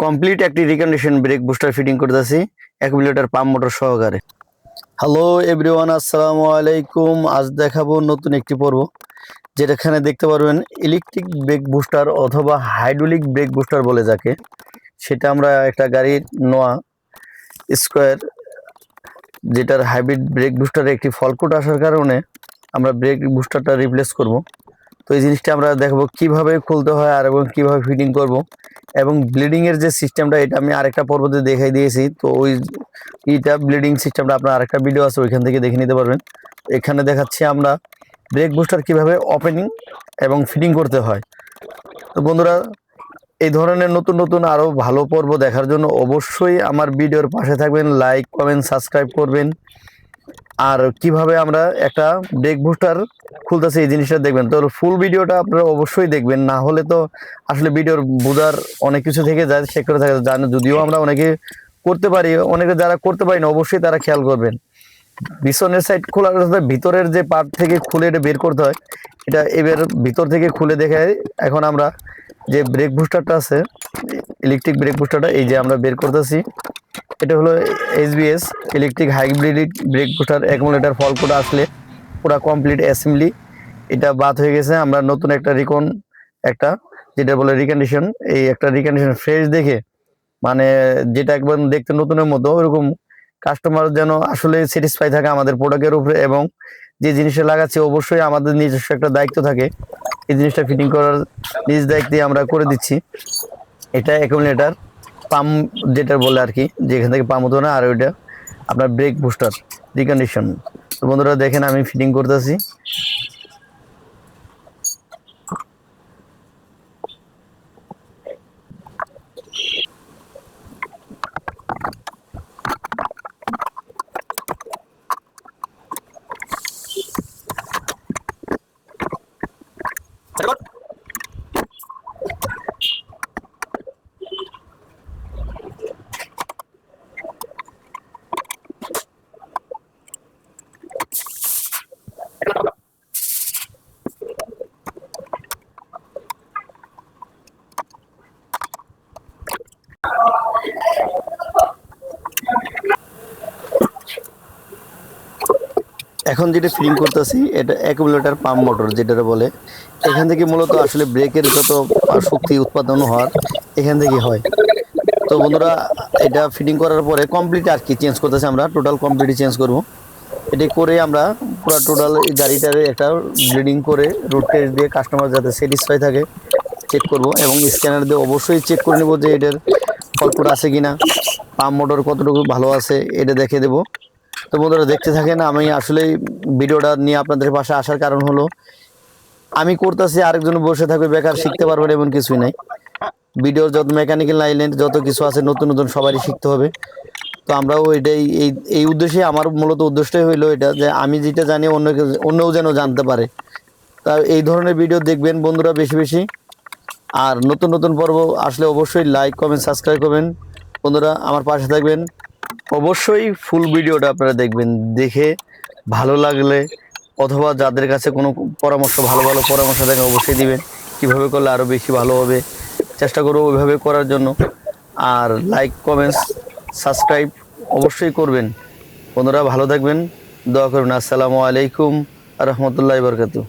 Complete একটি recondition brake booster fitting করতেছি accumulator pump motor সহকারে। হ্যালো এভরিওয়ান, আসসালামু আলাইকুম। আজ দেখাবো নতুন একটি পর্ব, যেটাখানে দেখতে পারবেন ইলেকট্রিক ব্রেক বুস্টার অথবা হাইড্রোলিক ব্রেক বুস্টার বলে যাকে, সেটা আমরা একটা গাড়ির নোয়া স্কোয়ার, যেটার হাইব্রিড ব্রেক বুস্টারে একটি ফল্ট আসার কারণে আমরা ব্রেক বুস্টারটা রিপ্লেস করব। তো এই জিনিসটা আমরা দেখবো কিভাবে খুলতে হয় আর এবং কিভাবে ফিটিং করব, এবং ব্লিডিং এর যে সিস্টেমটা এটা আমি আরেকটা পর্বতে দেখাই দিয়েছি। তো ওই এইটা ব্লিডিং সিস্টেমটা আপনার আরেকটা ভিডিও আছে, ওইখান থেকে দেখে নিতে পারবেন। এখানে দেখাচ্ছি আমরা ব্রেক বুস্টার কিভাবে ওপেনিং এবং ফিটিং করতে হয়। তো বন্ধুরা, এই ধরনের নতুন নতুন আরও ভালো পর্ব দেখার জন্য অবশ্যই আমার ভিডিওর পাশে থাকবেন, লাইক কমেন্ট সাবস্ক্রাইব করবেন। আর কিভাবে আমরা একটা ব্রেক বুস্টার খুলতেছে এই জিনিসটা দেখবেন। তো ফুল ভিডিওটা আপনারা অবশ্যই দেখবেন, না হলে তো আসলে ভিডিওর বোঝার অনেক কিছু থেকে যায়, সে করে থাকে জানে। যদিও আমরা অনেকে করতে পারি, অনেকে যারা করতে পারি না অবশ্যই তারা খেয়াল করবেন। পিছনের সাইড খোলার কথা, ভিতরের যে পার্ট থেকে খুলে এটা বের করতে হয়, এটা এবার ভিতর থেকে খুলে দেখে এখন আমরা যে ব্রেক বুস্টারটা আছে, ইলেকট্রিক ব্রেক বুস্টারটা এই যে আমরা বের করতেছি। এটা হলো SBS electric hybrid brake booster accumulator fault code আসলে পুরো কমপ্লিট অ্যাসেম্বলি এটা বাদ হয়ে গেছে। আমরা নতুন একটা একটা যেটা বলে রিকন্ডিশন, এই একটা রিকন্ডিশন ফ্রেশ দেখে, মানে যেটা একবার দেখতে নতুনের মতো, ওরকম কাস্টমার যেন আসলে স্যাটিসফাই থাকে আমাদের প্রোডাক্টের উপরে, এবং যে জিনিসটা লাগাচ্ছি অবশ্যই আমাদের নিজস্ব একটা দায়িত্ব থাকে এই জিনিসটা ফিটিং করার, নিজ দায়িত্বে আমরা করে দিচ্ছি। এটা অ্যাকুমুলেটর পাম্প যেটা বলে আর কি, যেখান থেকে পাম্প হতো না, আর ওইটা আপনার ব্রেক বুস্টার রিকন্ডিশন। তো বন্ধুরা দেখেন আমি ফিটিং করতেছি। এখন যেটা ফিটিং করতেছি এটা অ্যাকুমুলেটর পাম্প মোটর যেটা বলে। এখান থেকে মূলত আসলে ব্রেকের যত শক্তি উৎপাদন হওয়ার এখান থেকে হয়। তো বন্ধুরা, এটা ফিটিং করার পরে কমপ্লিট আর কি চেঞ্জ করতেছি, আমরা টোটাল কমপ্লিটই চেঞ্জ করব। এটি করে আমরা পুরো টোটাল এই গাড়িটারে একটা ব্লিডিং করে রোড টেস্ট দিয়ে কাস্টমার যাতে স্যাটিসফাই থাকে চেক করব, এবং স্ক্যানার দিয়ে অবশ্যই চেক করে নেব যে এটার ফল্ট আছে কিনা, পাম্প মোটর কতটুকু ভালো আছে এটা দেখে দেব। তো বন্ধুরা দেখতে থাকেন। আমি আসলে ভিডিওটা নিয়ে আপনাদের পাশে আসার কারণ হলো, আমি করতেছি, আরেকজন বসে থাকবে বেকার, শিখতে পারবেন এমন কিছুই নাই। ভিডিওর যত মেকানিক্যাল লাইনের যত কিছু আছে নতুন নতুন সবারই শিখতে হবে। তো আমরাও এটাই এই উদ্দেশ্যে, আমার মূলত উদ্দেশ্যটাই হইলো এটা, যে আমি যেটা জানি অন্যও যেন জানতে পারে। তা এই ধরনের ভিডিও দেখবেন বন্ধুরা বেশি বেশি, আর নতুন নতুন পর্ব আসলে অবশ্যই লাইক কমেন্ট সাবস্ক্রাইব করবেন। বন্ধুরা আমার পাশে থাকবেন, অবশ্যই ফুল ভিডিওটা আপনারা দেখবেন। দেখে ভালো লাগলে অথবা যাদের কাছে কোনো পরামর্শ, ভালো ভালো পরামর্শ থাকে অবশ্যই দিবেন, কিভাবে করলে আরও বেশি ভালো হবে। চেষ্টা করবো ওইভাবে করার জন্য। আর লাইক কমেন্টস সাবস্ক্রাইব অবশ্যই করবেন। বন্ধুরা ভালো থাকবেন, দোয়া করবেন। আসসালামু আলাইকুম রহমতুল্লাহ বরকাতু।